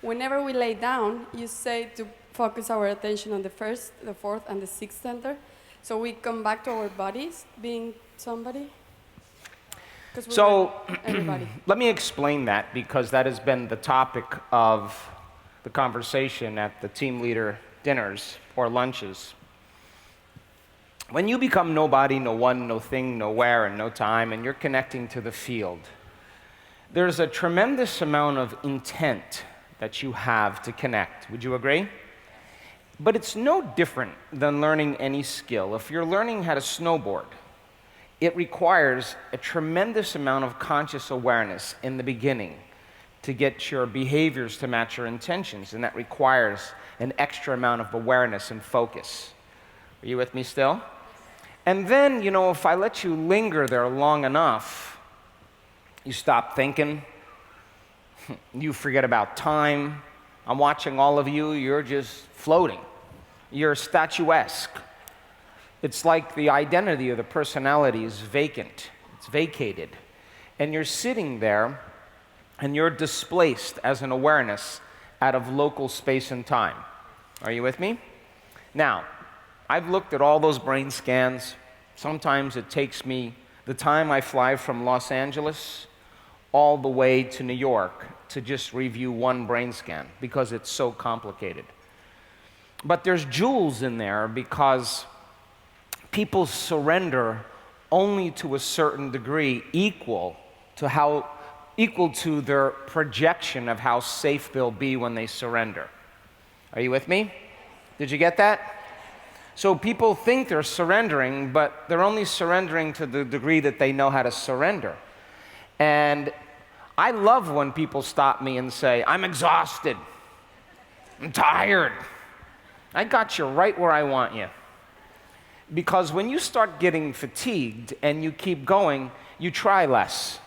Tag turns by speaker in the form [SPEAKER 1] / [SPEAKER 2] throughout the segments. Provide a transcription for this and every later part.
[SPEAKER 1] whenever we lay down, you say to focus our attention on the first, the fourth, and the sixth center. So we come back to our bodies being somebody.
[SPEAKER 2] So
[SPEAKER 1] everybody.
[SPEAKER 2] let me explain that, because that has been the topic of the conversation at the team leader dinners or lunches. When you become nobody, no one, no thing, no where, and no time, and you're connecting to the field, there's a tremendous amount of intent that you have to connect. Would you agree? But it's no different than learning any skill. If you're learning how to snowboard, it requires a tremendous amount of conscious awareness in the beginning to get your behaviors to match your intentions, and that requires an extra amount of awareness and focus. Are you with me still? And then, if I let you linger there long enough, you stop thinking, you forget about time. I'm watching all of you, you're just floating. You're statuesque. It's like the identity of the personality is vacant. It's vacated. And you're sitting there, and you're displaced as an awareness out of local space and time. Are you with me? Now, I've looked at all those brain scans. Sometimes it takes me the time I fly from Los Angeles all the way to New York to just review one brain scan, because it's so complicated. But there's jewels in there, because people surrender only to a certain degree equal to their projection of how safe they'll be when they surrender. Are you with me? Did you get that? So people think they're surrendering, but they're only surrendering to the degree that they know how to surrender. And I love when people stop me and say, I'm exhausted, I'm tired. I got you right where I want you. Because when you start getting fatigued and you keep going, you try less.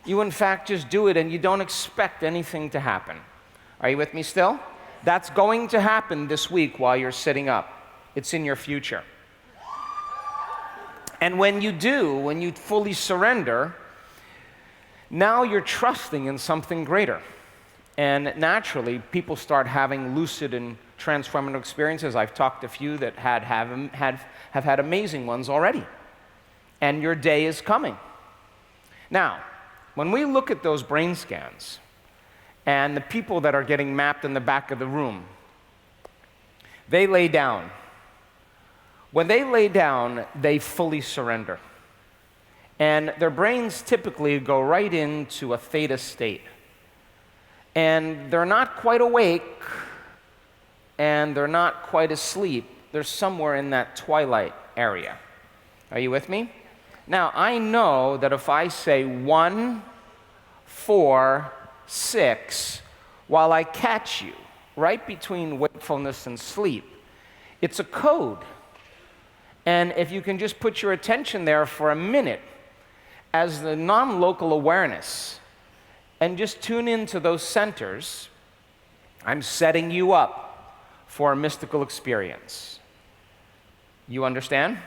[SPEAKER 2] You in fact just do it, and you don't expect anything to happen. Are you with me still? That's going to happen this week while you're sitting up. It's in your future. And when you do, when you fully surrender, now you're trusting in something greater. And naturally, people start having lucid and transformative experiences. I've talked to a few that have had amazing ones already. And your day is coming. Now, when we look at those brain scans and the people that are getting mapped in the back of the room, they lay down. When they lay down, they fully surrender. And their brains typically go right into a theta state. And they're not quite awake, and they're not quite asleep. They're somewhere in that twilight area. Are you with me? Now, I know that if I say 1, 4, 6, while I catch you right between wakefulness and sleep, it's a code. And if you can just put your attention there for a minute as the non-local awareness and just tune into those centers, I'm setting you up for a mystical experience. You understand?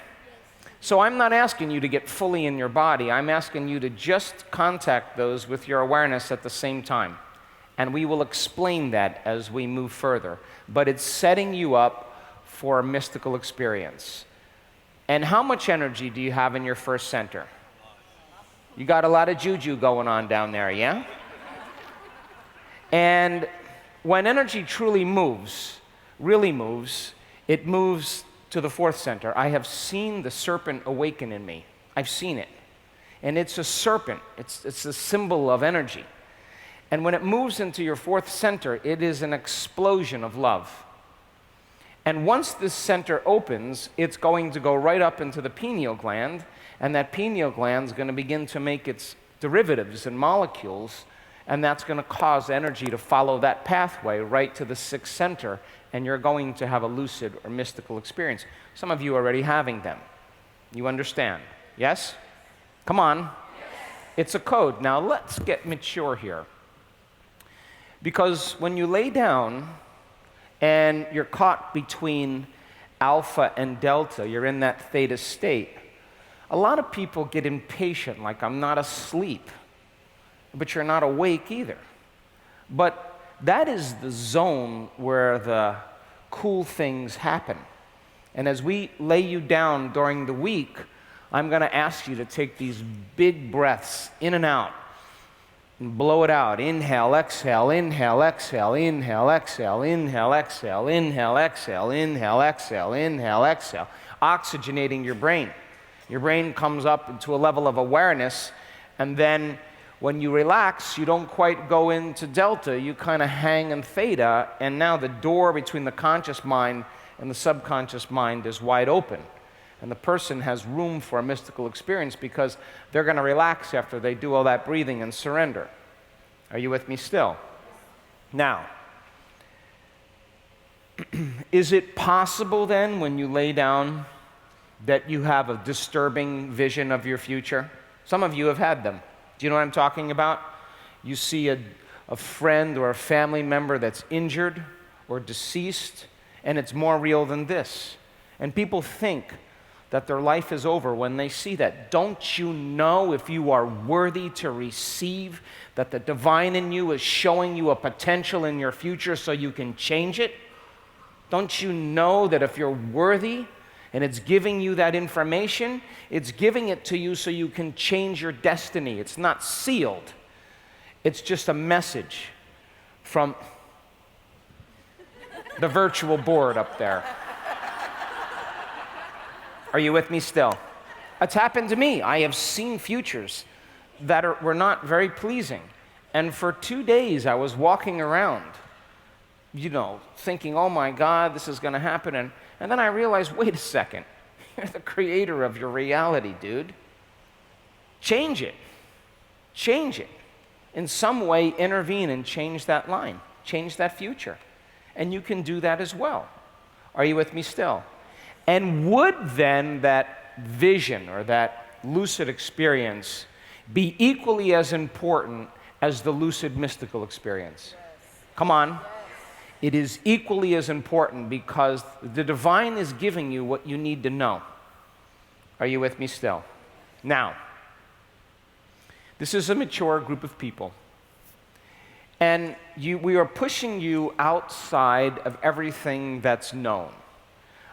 [SPEAKER 2] So I'm not asking you to get fully in your body. I'm asking you to just contact those with your awareness at the same time. And we will explain that as we move further. But it's setting you up for a mystical experience. And how much energy do you have in your first center? You got a lot of juju going on down there, yeah? And when energy truly moves, really moves, it moves to the fourth center. I have seen the serpent awaken in me. I've seen it. And it's a serpent. It's a symbol of energy. And when it moves into your fourth center, it is an explosion of love. And once this center opens, it's going to go right up into the pineal gland, and that pineal gland is going to begin to make its derivatives and molecules, and that's going to cause energy to follow that pathway right to the sixth center, and you're going to have a lucid or mystical experience. Some of you are already having them. You understand? Yes? Come on. Yes. It's a code. Now let's get mature here. Because when you lay down and you're caught between alpha and delta, you're in that theta state, a lot of people get impatient, like I'm not asleep, but you're not awake either. But that is the zone where the cool things happen. And as we lay you down during the week, I'm going to ask you to take these big breaths in and out and blow it out. Inhale, exhale, inhale, exhale, inhale, exhale, inhale, exhale, inhale, exhale, inhale, exhale, inhale, exhale. Oxygenating your brain. Your brain comes up into a level of awareness, and then when you relax, you don't quite go into delta, you kind of hang in theta, and now the door between the conscious mind and the subconscious mind is wide open. And the person has room for a mystical experience because they're going to relax after they do all that breathing and surrender. Are you with me still? Now, is it possible then when you lay down that you have a disturbing vision of your future? Some of you have had them. Do you know what I'm talking about? You see a friend or a family member that's injured or deceased, and it's more real than this. And people think that their life is over when they see that. Don't you know, if you are worthy to receive, that the divine in you is showing you a potential in your future so you can change it? Don't you know that if you're worthy and it's giving you that information, it's giving it to you so you can change your destiny? It's not sealed. It's just a message from the virtual board up there. Are you with me still? It's happened to me. I have seen futures that were not very pleasing. And for 2 days, I was walking around, thinking, oh my God, this is going to happen. And then I realized, wait a second. You're the creator of your reality, dude. Change it. Change it. In some way, intervene and change that line. Change that future. And you can do that as well. Are you with me still? And would then that vision or that lucid experience be equally as important as the lucid mystical experience? Yes. Come on. Yes. It is equally as important because the divine is giving you what you need to know. Are you with me still? Now, this is a mature group of people. And we are pushing you outside of everything that's known.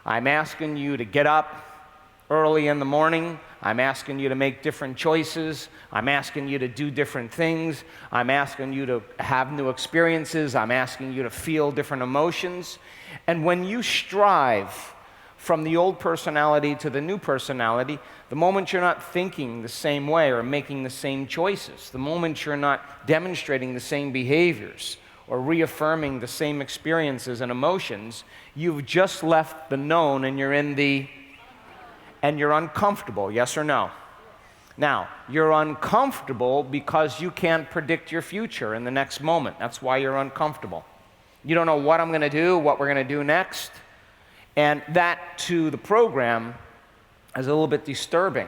[SPEAKER 2] I'm asking you to get up early in the morning. I'm asking you to make different choices. I'm asking you to do different things. I'm asking you to have new experiences. I'm asking you to feel different emotions. And when you strive from the old personality to the new personality, the moment you're not thinking the same way or making the same choices, the moment you're not demonstrating the same behaviors or reaffirming the same experiences and emotions, you've just left the known and you're in the, and you're uncomfortable, yes or no? Now, you're uncomfortable because you can't predict your future in the next moment. That's why you're uncomfortable. You don't know what I'm going to do, what we're going to do next. And that, to the program, is a little bit disturbing.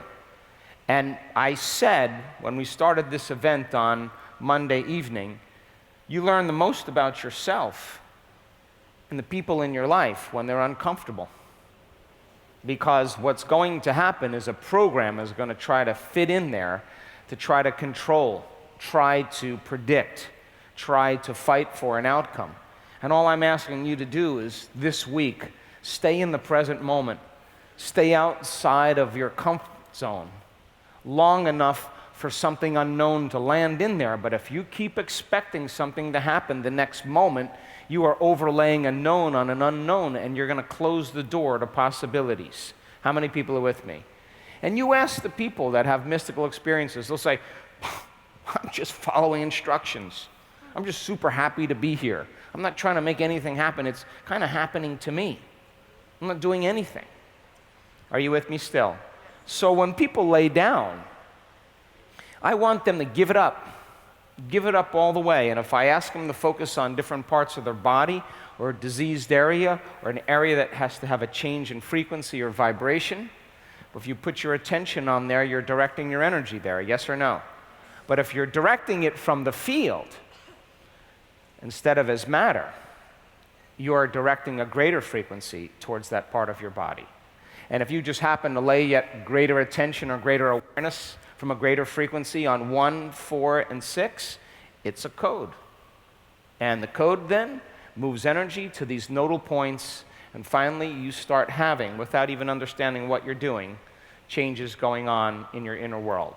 [SPEAKER 2] And I said, when we started this event on Monday evening, you learn the most about yourself and the people in your life when they're uncomfortable. Because what's going to happen is a program is going to try to fit in there to try to control, try to predict, try to fight for an outcome. And all I'm asking you to do is, this week, stay in the present moment. Stay outside of your comfort zone long enough for something unknown to land in there. But if you keep expecting something to happen the next moment, you are overlaying a known on an unknown, and you're going to close the door to possibilities. How many people are with me? And you ask the people that have mystical experiences, they'll say, I'm just following instructions. I'm just super happy to be here. I'm not trying to make anything happen. It's kind of happening to me. I'm not doing anything. Are you with me still? So when people lay down, I want them to give it up. Give it up all the way. And if I ask them to focus on different parts of their body or a diseased area or an area that has to have a change in frequency or vibration, if you put your attention on there, you're directing your energy there, yes or no? But if you're directing it from the field instead of as matter, you are directing a greater frequency towards that part of your body. And if you just happen to lay yet greater attention or greater awareness from a greater frequency on 1, 4, and 6, it's a code. And the code then moves energy to these nodal points, and finally you start having, without even understanding what you're doing, changes going on in your inner world.